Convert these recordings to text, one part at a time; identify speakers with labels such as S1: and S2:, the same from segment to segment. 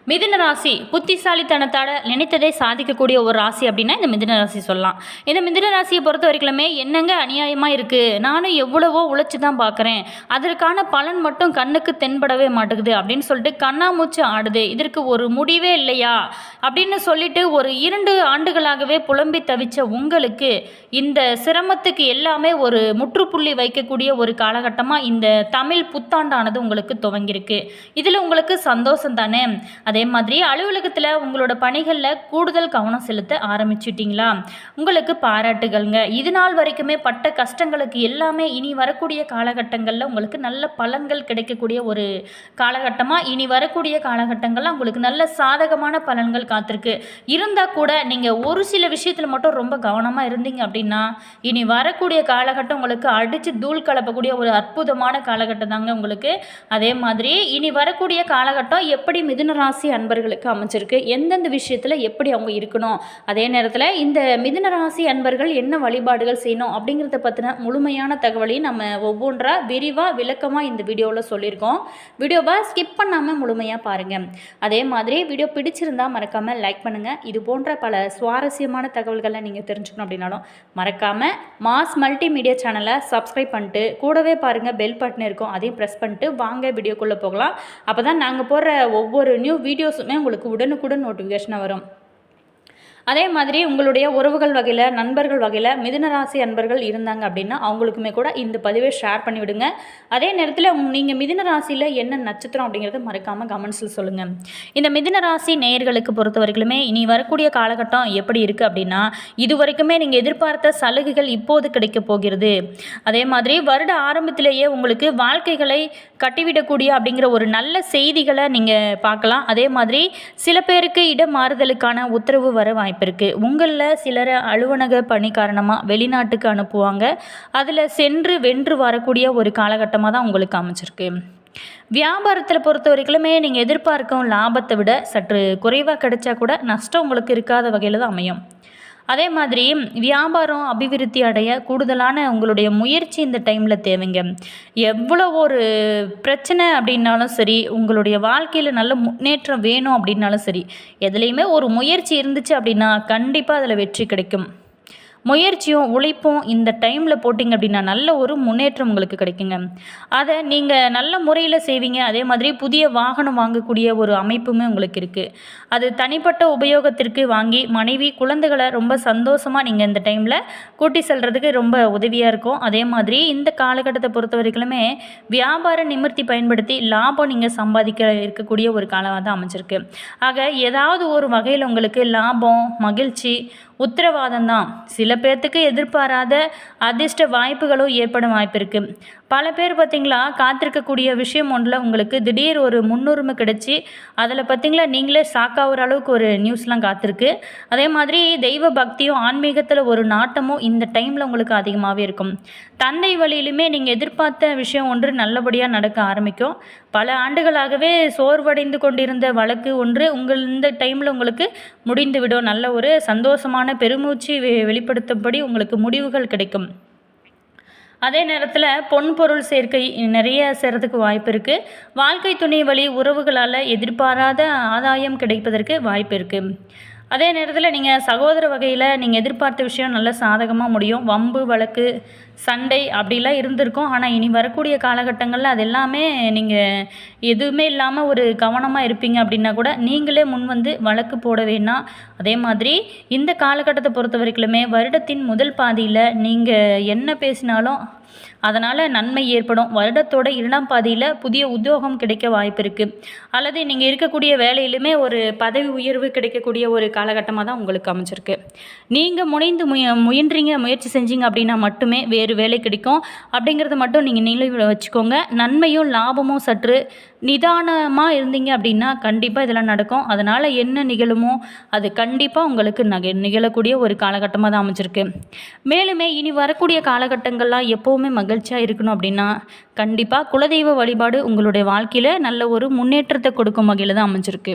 S1: மிதுன ராசி புத்திசாலித்தனத்தால் நினைத்ததை சாதிக்கக்கூடிய ஒரு ராசி அப்படின்னா இந்த மிதுன ராசி சொல்லலாம். இந்த மிதுன ராசியை பொறுத்த வரைக்குமே என்னங்க அநியாயமாக இருக்குது, நானும் எவ்வளவோ உழைச்சி தான் பார்க்குறேன், அதற்கான பலன் மட்டும் கண்ணுக்கு தென்படவே மாட்டேங்குது அப்படின்னு சொல்லிட்டு கண்ணாமூச்சு ஆடுது, இதற்கு ஒரு முடிவே இல்லையா அப்படின்னு சொல்லிட்டு ஒரு 2 ஆண்டுகளாகவே புலம்பி தவிச்ச உங்களுக்கு இந்த சிரமத்துக்கு எல்லாமே ஒரு முற்றுப்புள்ளி வைக்கக்கூடிய ஒரு காலகட்டமாக இந்த தமிழ் புத்தாண்டானது உங்களுக்கு துவங்கியிருக்கு. இதில் உங்களுக்கு சந்தோஷம் தானே? அதே மாதிரி அலுவலகத்தில் உங்களோட பணிகளில் கூடுதல் கவனம் செலுத்த ஆரம்பிச்சிட்டிங்களா? உங்களுக்கு பாராட்டுகள்ங்க. இது நாள் வரைக்குமே பட்ட கஷ்டங்களுக்கு எல்லாமே இனி வரக்கூடிய காலகட்டங்களில் உங்களுக்கு நல்ல பலன்கள் கிடைக்கக்கூடிய ஒரு காலகட்டமாக, இனி வரக்கூடிய காலகட்டங்களில் உங்களுக்கு நல்ல சாதகமான பலன்கள் காத்திருக்கு. இருந்தால் கூட நீங்கள் ஒரு சில விஷயத்தில் மட்டும் ரொம்ப கவனமாக இருந்தீங்க அப்படின்னா இனி வரக்கூடிய காலகட்டம் உங்களுக்கு அடித்து தூள் கலப்பக்கூடிய ஒரு அற்புதமான காலகட்டம் தாங்க உங்களுக்கு. அதே மாதிரி இனி வரக்கூடிய காலகட்டம் எப்படி மிதுன ராசி அன்பர்களுக்கு அமைச்சிருக்கு, எந்தெந்த விஷயத்தில் எப்படி அவங்க இருக்கணும், அதே நேரத்தில் இந்த மிதுன ராசி அன்பர்கள் என்ன வழிபாடுகள் செய்யணும் அப்படிங்கிறத பற்றின முழுமையான தகவலையும் நம்ம ஒவ்வொன்றா விரிவாக விளக்கமாக இந்த வீடியோவில் சொல்லியிருக்கோம். வீடியோவை ஸ்கிப் பண்ணாமல் முழுமையாக பாருங்கள். அதே மாதிரி வீடியோ பிடிச்சிருந்தால் மறக்காமல் லைக் பண்ணுங்கள். இது போன்ற பல சுவாரஸ்யமான தகவல்களை நீங்கள் தெரிஞ்சுக்கணும் அப்படின்னாலும் மறக்காமல் மாஸ் மல்டிமீடியா சேனலை சப்ஸ்கிரைப் பண்ணிட்டு கூடவே பாருங்கள் பெல் பட்டன் இருக்கும், அதையும் ப்ரெஸ் பண்ணிட்டு வாங்க வீடியோக்குள்ளே போகலாம். அப்போ தான் நாங்கள் போடுற ஒவ்வொரு நியூ வீடியோஸுமே உங்களுக்கு உடனுக்குடன் நோட்டிஃபிகேஷனாக வரும். அதே மாதிரி உங்களுடைய உறவுகள் வகையில், நண்பர்கள் வகையில் மிதுன ராசி அன்பர்கள் இருந்தாங்க அப்படின்னா அவங்களுக்குமே கூட இந்த பதிவை ஷேர் பண்ணிவிடுங்க. அதே நேரத்தில் நீங்கள் மிதுன ராசியில் என்ன நட்சத்திரம் அப்படிங்கிறத மறக்காமல் கமெண்ட்ஸில் சொல்லுங்கள். இந்த மிதுன ராசி நேயர்களுக்கு பொறுத்த வரைக்குமே இனி வரக்கூடிய காலகட்டம் எப்படி இருக்குது அப்படின்னா, இது வரைக்குமே நீங்கள் எதிர்பார்த்த சலுகைகள் இப்போது கிடைக்க போகிறது. அதே மாதிரி வருட ஆரம்பத்திலேயே உங்களுக்கு வாழ்க்கைகளை கட்டிவிடக்கூடிய அப்படிங்கிற ஒரு நல்ல செய்திகளை நீங்கள் பார்க்கலாம். அதே மாதிரி சில பேருக்கு இடம் மாறுதலுக்கான உத்தரவு வர வாய்ப்பு இருக்குது. உங்களில் சிலரை அலுவலக பணி காரணமாக வெளிநாட்டுக்கு அனுப்புவாங்க. அதில் சென்று வென்று வரக்கூடிய ஒரு காலகட்டமாக தான் உங்களுக்கு அமைச்சிருக்கு. வியாபாரத்தில் பொறுத்த வரைக்குமே நீங்கள் எதிர்பார்க்கும் லாபத்தை விட சற்று குறைவாக கிடைச்சா கூட நஷ்டம் உங்களுக்கு இருக்காத வகையில் தான் அமையும். அதே மாதிரி வியாபாரம் அபிவிருத்தி அடைய கூடுதலான உங்களுடைய முயற்சி இந்த டைமில் தேவைங்க. எவ்வளோ ஒரு பிரச்சனை அப்படின்னாலும் சரி, உங்களுடைய வாழ்க்கையில் நல்ல முன்னேற்றம் வேணும் அப்படின்னாலும் சரி, எதுலேயுமே ஒரு முயற்சி இருந்துச்சு அப்படின்னா கண்டிப்பாக அதில் வெற்றி கிடைக்கும். முயற்சியும் உழைப்பும் இந்த டைமில் போட்டிங்க அப்படின்னா நல்ல ஒரு முன்னேற்றம் உங்களுக்கு கிடைக்குங்க. அதை நீங்கள் நல்ல முறையில் செய்வீங்க. அதே மாதிரி புதிய வாகனம் வாங்கக்கூடிய ஒரு அமைப்புமே உங்களுக்கு இருக்குது. அது தனிப்பட்ட உபயோகத்திற்கு வாங்கி மனைவி குழந்தைகளை ரொம்ப சந்தோஷமாக நீங்கள் இந்த டைமில் கூட்டி செல்கிறதுக்கு ரொம்ப உதவியாக இருக்கும். அதே மாதிரி இந்த காலகட்டத்தை பொறுத்த வரைக்குமே வியாபார நிமிர்த்தி பயன்படுத்தி லாபம் நீங்கள் சம்பாதிக்க இருக்கக்கூடிய ஒரு காலமாக தான் அமைச்சிருக்கு. ஆக ஏதாவது ஒரு வகையில் உங்களுக்கு லாபம், மகிழ்ச்சி, உத்தரவாதம் தான். சில பேர்த்துக்கு எதிர்பாராத அதிர்ஷ்ட வாய்ப்புகளும் ஏற்பட வாய்ப்பு இருக்குது. பல பேர் பார்த்திங்களா காத்திருக்கக்கூடிய விஷயம் ஒன்றில் உங்களுக்கு திடீர் ஒரு முன்னுரிமை கிடச்சி அதில் பார்த்திங்களா நீங்களே ஷாக்காகிற அளவுக்கு ஒரு நியூஸ்லாம் காத்திருக்கு. அதே மாதிரி தெய்வ பக்தியும் ஆன்மீகத்தில் ஒரு நாட்டமும் இந்த டைமில் உங்களுக்கு அதிகமாகவே இருக்கும். தந்தை வழியிலுமே நீங்கள் எதிர்பார்த்த விஷயம் ஒன்று நல்லபடியாக நடக்க ஆரம்பிக்கும். பல ஆண்டுகளாகவே சோர்வடைந்து கொண்டிருந்த வழக்கு ஒன்று இந்த டைமில் உங்களுக்கு முடிந்துவிடும். நல்ல ஒரு சந்தோஷமான பெருமூச்சு வெளிப்படுத்தும்படி உங்களுக்கு முடிவுகள் கிடைக்கும். அதே நேரத்தில் பொன் பொருள் சேர்க்கை நிறைய செய்கிறதுக்கு வாய்ப்பு இருக்குது. வாழ்க்கை துணை வழி உறவுகளால் எதிர்பாராத ஆதாயம் கிடைப்பதற்கு வாய்ப்பு இருக்குது. அதே நேரத்தில் நீங்கள் சகோதர வகையில் நீங்கள் எதிர்பார்த்த விஷயம் நல்ல சாதகமாக முடியும். வம்பு வழக்கு சண்டை அப்படிலாம் இருந்திருக்கும். ஆனால் இனி வரக்கூடிய காலகட்டங்களில் அது எல்லாமே நீங்கள் எதுவுமே இல்லாமல் ஒரு கவனமாக இருப்பீங்க அப்படின்னா கூட நீங்களே முன் வந்து வழக்கு போட வேணாம். அதே மாதிரி இந்த காலகட்டத்தை பொறுத்த வரைக்குமே வருடத்தின் முதல் பாதியில் நீங்கள் என்ன பேசினாலும் அதனால் நன்மை ஏற்படும். வருடத்தோட 2ஆம் பாதியில் புதிய உத்தியோகம் கிடைக்க வாய்ப்பு இருக்குது. அல்லது நீங்கள் இருக்கக்கூடிய வேலையிலுமே ஒரு பதவி உயர்வு கிடைக்கக்கூடிய ஒரு காலகட்டமாக தான் உங்களுக்கு அமைச்சிருக்கு. நீங்கள் முனைந்து முயன்றீங்க, முயற்சி செஞ்சீங்க அப்படின்னா மட்டுமே வேறு வேலை கிடைக்கும் அப்படிங்கிறத மட்டும் நீங்கள் நினைவில் வச்சுக்கோங்க. நன்மையும் லாபமும் சற்று நிதானமாக இருந்தீங்க அப்படின்னா கண்டிப்பாக இதெல்லாம் நடக்கும். அதனால் என்ன நிகழுமோ அது கண்டிப்பாக உங்களுக்கு நிகழக்கூடிய ஒரு காலகட்டமாக தான் அமைச்சிருக்கு. மேலுமே இனி வரக்கூடிய காலகட்டங்கள்லாம் எப்போவுமே மகிழ்ச்சியாக இருக்கணும் அப்படின்னா கண்டிப்பாக குலதெய்வ வழிபாடு உங்களுடைய வாழ்க்கையில் நல்ல ஒரு முன்னேற்றத்தை கொடுக்கும் வகையில் தான் அமைச்சிருக்கு.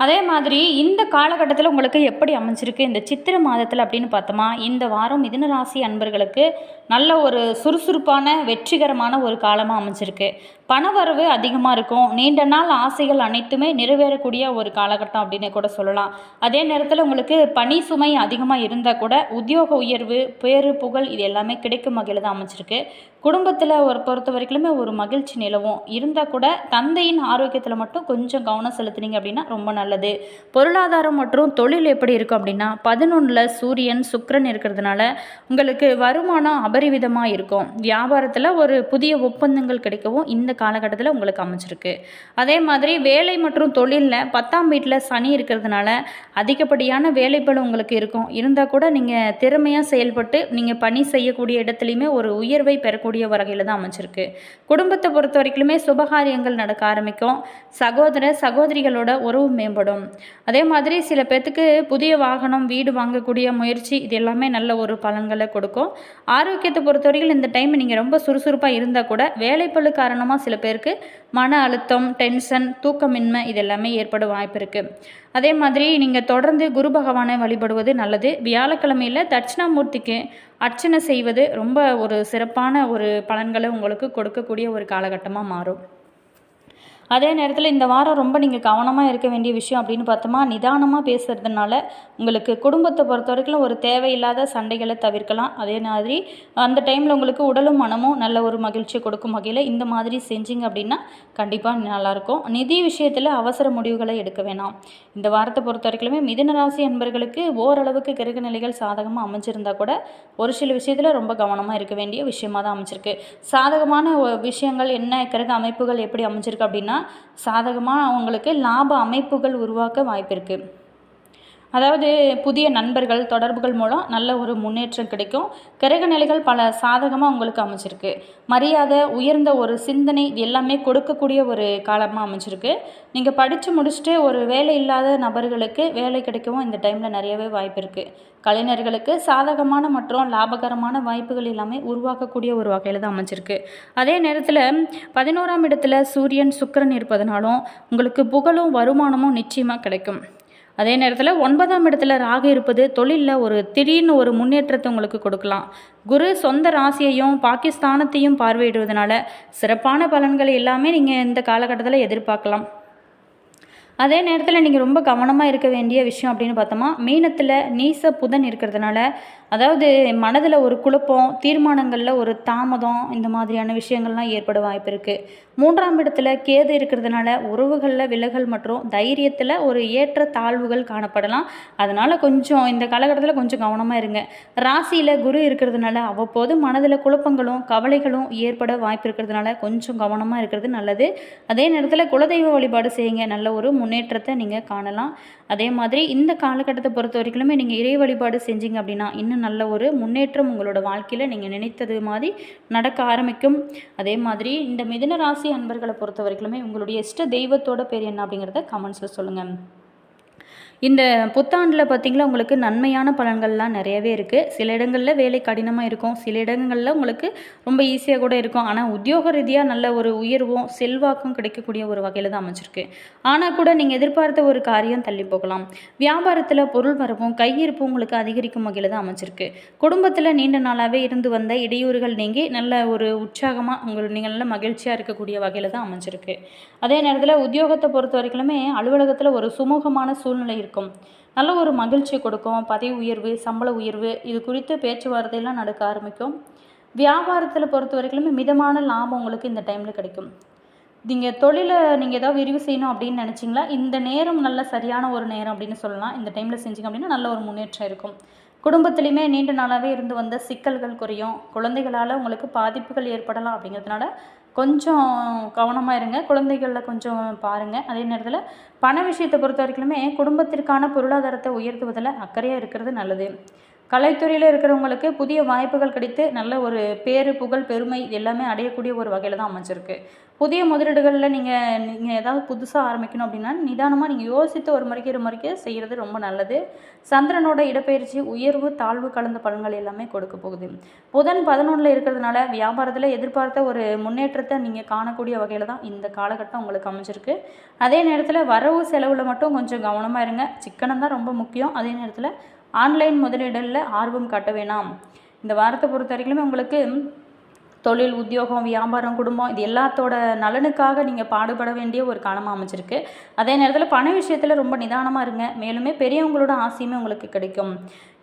S1: அதே மாதிரி இந்த காலகட்டத்தில் உங்களுக்கு எப்படி அமைஞ்சிருக்கு இந்த சித்திரை மாதத்தில் அப்படின்னு பார்த்தோமா, இந்த வாரம் மிதுன ராசி அன்பர்களுக்கு நல்ல ஒரு சுறுசுறுப்பான வெற்றிகரமான ஒரு காலமாக அமைஞ்சிருக்கு. பணவரவு அதிகமாக இருக்கும். நீண்ட நாள் ஆசைகள் அனைத்துமே நிறைவேறக்கூடிய ஒரு காலகட்டம் அப்படின்னு கூட சொல்லலாம். அதே நேரத்தில் உங்களுக்கு பணி சுமை அதிகமாக இருந்தால் கூட உத்தியோக உயர்வு, பேரு புகழ் இது எல்லாமே கிடைக்கும் வகையில் தான் அமைஞ்சிருக்கு. குடும்பத்தில் பொறுத்த வரைக்குமே ஒரு மகிழ்ச்சி நிலவும் இருந்தால் கூட தந்தையின் ஆரோக்கியத்தில் மட்டும் கொஞ்சம் கவனம் செலுத்துனீங்க அப்படின்னா ரொம்ப நல்லது. பொருளாதாரம் மற்றும் தொழில் எப்படி இருக்கும் அப்படின்னா 11ல் சூரியன் சுக்கிரன் இருக்கிறதுனால உங்களுக்கு வருமானம் அபரிவிதமாக இருக்கும். வியாபாரத்தில் ஒரு புதிய ஒப்பந்தங்கள் கிடைக்கவும் இந்த காலகட்டத்தில் உங்களுக்கு அமைச்சிருக்கு. அதே மாதிரி வேலை மற்றும் தொழிலில் 10ஆம் வீட்டில் சனி இருக்கிறதுனால அதிகப்படியான வேலைப்பளு உங்களுக்கு இருக்கும். இருந்தால் கூட நீங்கள் திறமையாக செயல்பட்டு நீங்கள் பணி செய்யக்கூடிய இடத்துலையுமே ஒரு உயர்வை பெறக்கூடிய வகையில் தான் அமைச்சிருக்கு. குடும்பத்தை பொறுத்த வரைக்குமே சுபகாரியங்கள் நடக்க ஆரம்பிக்கும். சகோதர சகோதரிகளோட உறவு மேம்படும். அதே மாதிரி சில பேர்த்துக்கு புதிய வாகனம், வீடு வாங்கக்கூடிய முயற்சி இது எல்லாமே நல்ல ஒரு பலன்களை கொடுக்கும். ஆரோக்கியத்தை பொறுத்த வரைக்கும் இந்த டைம் நீங்கள் ரொம்ப சுறுசுறுப்பாக இருந்தால் கூட வேலைப்பளு காரணமாக சில பேருக்கு மன அழுத்தம், டென்ஷன், தூக்கமின்மை இது எல்லாமே ஏற்பட வாய்ப்பு இருக்குது. அதே மாதிரி நீங்கள் தொடர்ந்து குரு பகவானை வழிபடுவது நல்லது. வியாழக்கிழமையில் தட்சிணாமூர்த்திக்கு அர்ச்சனை செய்வது ரொம்ப ஒரு சிறப்பான ஒரு பலன்களை உங்களுக்கு கொடுக்கக்கூடிய ஒரு காலகட்டமாக மாறும். அதே நேரத்தில் இந்த வாரம் ரொம்ப நீங்கள் கவனமாக இருக்க வேண்டிய விஷயம் அப்படின்னு பார்த்தோமா, நிதானமாக பேசுகிறதுனால உங்களுக்கு குடும்பத்தை பொறுத்த வரைக்கும் ஒரு தேவையில்லாத சண்டைகளை தவிர்க்கலாம். அதே மாதிரி அந்த டைமில் உங்களுக்கு உடலும் மனமும் நல்ல ஒரு மகிழ்ச்சியை கொடுக்கும் வகையில் இந்த மாதிரி செஞ்சிங்க அப்படின்னா கண்டிப்பாக நல்லாயிருக்கும். நிதி விஷயத்தில் அவசர முடிவுகளை எடுக்க வேணாம். இந்த வாரத்தை பொறுத்த வரைக்குமே மிதுன ராசி என்பர்களுக்கு ஓரளவுக்கு கிரக நிலைகள் சாதகமாக அமைஞ்சிருந்தால் கூட ஒரு சில விஷயத்தில் ரொம்ப கவனமாக இருக்க வேண்டிய விஷயமாக தான் அமைச்சிருக்கு. சாதகமான விஷயங்கள் என்ன, கிரக அமைப்புகள் எப்படி அமைஞ்சிருக்கு அப்படின்னா சாதகமாக அவங்களுக்கு லாப அமைப்புகள் உருவாக்க வாய்ப்பு இருக்குது. அதாவது புதிய நண்பர்கள் தொடர்புகள் மூலம் நல்ல ஒரு முன்னேற்றம் கிடைக்கும். கிரக நிலைகள் பல சாதகமாக உங்களுக்கு அமைச்சிருக்கு. மரியாதை, உயர்ந்த ஒரு சிந்தனை இது எல்லாமே கொடுக்கக்கூடிய ஒரு காலமாக அமைச்சிருக்கு. நீங்கள் படித்து முடிச்சுட்டு ஒரு வேலை இல்லாத நபர்களுக்கு வேலை கிடைக்கவும் இந்த டைமில் நிறையவே வாய்ப்பு இருக்குது. கலைஞர்களுக்கு சாதகமான மற்றும் லாபகரமான வாய்ப்புகள் எல்லாமே உருவாக்கக்கூடிய ஒரு வகையில் தான் அமைச்சிருக்கு. அதே நேரத்தில் 11ஆம் இடத்துல சூரியன் சுக்கிரன் இருப்பதனாலும் உங்களுக்கு புகழும் வருமானமும் நிச்சயமாக கிடைக்கும். அதே நேரத்தில் 9ஆம் இடத்துல ராகு இருப்பது தொழிலில் ஒரு திடீர்னு ஒரு முன்னேற்றத்தை உங்களுக்கு கொடுக்கலாம். குரு சொந்த ராசியையும் பாகிஸ்தானத்தையும் பார்வையிடுவதனால சிறப்பான பலன்கள் எல்லாமே நீங்கள் இந்த காலகட்டத்தில் எதிர்பார்க்கலாம். அதே நேரத்தில் நீங்கள் ரொம்ப கவனமாக இருக்க வேண்டிய விஷயம் அப்படின்னு பார்த்தோமா, மீனத்தில் நீச புதன் இருக்கிறதுனால அதாவது மனதில் ஒரு குழப்பம், தீர்மானங்களில் ஒரு தாமதம் இந்த மாதிரியான விஷயங்கள்லாம் ஏற்பட வாய்ப்பு இருக்குது. 3ஆம் இடத்துல கேது இருக்கிறதுனால உறவுகளில் விலகல் மற்றும் தைரியத்தில் ஒரு ஏற்ற தாழ்வுகள் காணப்படலாம். அதனால் கொஞ்சம் இந்த காலகட்டத்தில் கொஞ்சம் கவனமாக இருங்க. ராசியில் குரு இருக்கிறதுனால அவ்வப்போது மனதில் குழப்பங்களும் கவலைகளும் ஏற்பட வாய்ப்பு இருக்கிறதுனால கொஞ்சம் கவனமாக இருக்கிறது நல்லது. அதே நேரத்தில் குலதெய்வ வழிபாடு செய்யுங்க, நல்ல ஒரு முன்னேற்றத்தை நீங்கள் காணலாம். அதே மாதிரி இந்த காலகட்டத்தை பொறுத்த வரைக்குமே நீங்கள் இறை வழிபாடு செஞ்சீங்க அப்படின்னா இன்னும் நல்ல ஒரு முன்னேற்றம் உங்களோட வாழ்க்கையில் நீங்கள் நினைத்தது மாதிரி நடக்க ஆரம்பிக்கும். அதே மாதிரி இந்த மிதுன ராசி அன்பர்களை பொறுத்த வரைக்குமே உங்களுடைய இஷ்ட தெய்வத்தோட பேர் என்ன அப்படிங்கிறத கமெண்ட்ஸில் சொல்லுங்கள். இந்த புத்தாண்டில் பார்த்திங்களா உங்களுக்கு நன்மையான பலன்கள்லாம் நிறையவே இருக்குது. சில இடங்களில் வேலை கடினமாக இருக்கும், சில இடங்களில் உங்களுக்கு ரொம்ப ஈஸியாக கூட இருக்கும். ஆனால் உத்தியோக ரீதியாக நல்ல ஒரு உயர்வும் செல்வாக்கும் கிடைக்கக்கூடிய ஒரு வகையில் தான் அமைச்சிருக்கு. ஆனால் கூட நீங்கள் எதிர்பார்த்த ஒரு காரியம் தள்ளி போகலாம். வியாபாரத்தில் பொருள் வரவும் கையிருப்பும் உங்களுக்கு அதிகரிக்கும் வகையில் தான் அமைச்சிருக்கு. குடும்பத்தில் நீண்ட நாளாகவே இருந்து வந்த இடையூறுகள் நீங்கி நல்ல ஒரு உற்சாகமாக நீங்கள் நல்ல மகிழ்ச்சியாக இருக்கக்கூடிய வகையில் தான் அமைச்சிருக்கு. அதே நேரத்தில் உத்தியோகத்தை பொறுத்த வரைக்குமே அலுவலகத்தில் ஒரு சுமூகமான சூழ்நிலை இருக்கும். நல்ல ஒரு மகிழ்ச்சி கொடுக்கும். பதவி உயர்வு, சம்பள உயர்வு இது குறித்து பேச்சுவார்த்தையெல்லாம் நடக்க ஆரம்பிக்கும். வியாபாரத்தில் பொறுத்த வரைக்குமே மிதமான லாபம் உங்களுக்கு இந்த டைமில் கிடைக்கும். நீங்கள் தொழிலை நீங்கள் ஏதாவது விரிவு செய்யணும் அப்படின்னு நினச்சிங்களா, இந்த நேரம் நல்ல சரியான ஒரு நேரம் அப்படின்னு சொல்லலாம். இந்த டைமில் செஞ்சிங்க அப்படின்னா நல்ல ஒரு முன்னேற்றம் இருக்கும். குடும்பத்துலேயுமே நீண்ட நாளாகவே இருந்து வந்த சிக்கல்கள் குறையும். குழந்தைகளால் உங்களுக்கு பாதிப்புகள் ஏற்படலாம். அப்படிங்கிறதுனால கொஞ்சம் கவனமாக இருங்க. குழந்தைகளில் கொஞ்சம் பாருங்கள். அதே நேரத்தில் பண விஷயத்தை பொறுத்த வரைக்குமே குடும்பத்திற்கான பொருளாதாரத்தை உயர்த்துவதில் அக்கறையாக இருக்கிறது நல்லது. கலைத்துறையில் இருக்கிறவங்களுக்கு புதிய வாய்ப்புகள் கிடைத்து நல்ல ஒரு பேரு புகழ் பெருமை எல்லாமே அடையக்கூடிய ஒரு வகையில் தான் அமைஞ்சிருக்கு. புதிய முதலீடுகளில் நீங்கள் ஏதாவது புதுசாக ஆரம்பிக்கணும் அப்படின்னா நிதானமாக நீங்கள் யோசித்து ஒரு முறைக்கு செய்கிறது ரொம்ப நல்லது. சந்திரனோட இடப்பெயர்ச்சி உயர்வு தாழ்வு கலந்த பலன்கள் எல்லாமே கொடுக்க போகுது. புதன் 11ல் இருக்கிறதுனால வியாபாரத்தில் எதிர்பார்த்த ஒரு முன்னேற்றத்தை நீங்கள் காணக்கூடிய வகையில் தான் இந்த காலகட்டம் உங்களுக்கு அமைஞ்சிருக்கு. அதே நேரத்தில் வரவு செலவில் மட்டும் கொஞ்சம் கவனமாக இருங்க. சிக்கனம் தான் ரொம்ப முக்கியம். அதே நேரத்தில் ஆன்லைன் முதலீடுகளில் ஆர்வம் காட்ட வேணாம். இந்த வாரத்தை பொறுத்த வரைக்குமே உங்களுக்கு தொழில், உத்தியோகம், வியாபாரம், குடும்பம் இது எல்லாத்தோட நலனுக்காக நீங்கள் பாடுபட வேண்டிய ஒரு காலமாக அமைச்சிருக்கு. அதே நேரத்தில் பண விஷயத்தில் ரொம்ப நிதானமாக இருங்க. மேலுமே பெரியவங்களோட ஆசையுமே உங்களுக்கு கிடைக்கும்.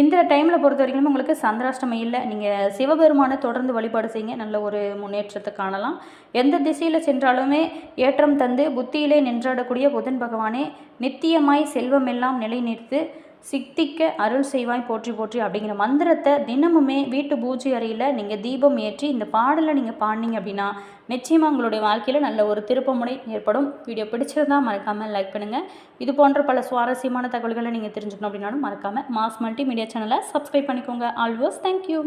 S1: இந்த டைமில் பொறுத்த வரைக்கும் உங்களுக்கு சந்திராஷ்டமம் இல்லை. நீங்கள் சிவபெருமானை தொடர்ந்து வழிபாடு செய்யுங்க. நல்ல ஒரு முன்னேற்றத்தை காணலாம். எந்த திசையில் சென்றாலுமே ஏற்றம் தந்து புத்தியிலே நின்றாடக்கூடிய புதன் பகவானே நித்தியமாய் செல்வமெல்லாம் நிலை நிறுத்து சித்திக்க அருள் செய்வாய் போற்றி போற்றி அப்படிங்கிற மந்திரத்தை தினமுமே வீட்டு பூஜை அறையில் நீங்கள் தீபம் ஏற்றி இந்த பாடலை நீங்கள் பாடினீங்க அப்படின்னா நிச்சயமாக உங்களுடைய வாழ்க்கையில் நல்ல ஒரு திருப்பமுனை ஏற்படும். வீடியோ பிடிச்சிருந்தால் மறக்காமல் லைக் பண்ணுங்கள். இது போன்ற பல சுவாரஸ்யமான தகவல்களை நீங்கள் தெரிஞ்சுக்கணும் அப்படின்னாலும் மறக்காமல் மாஸ் மல்டிமீடியா சேனலை சப்ஸ்கிரைப் பண்ணிக்கோங்க. Always thank you.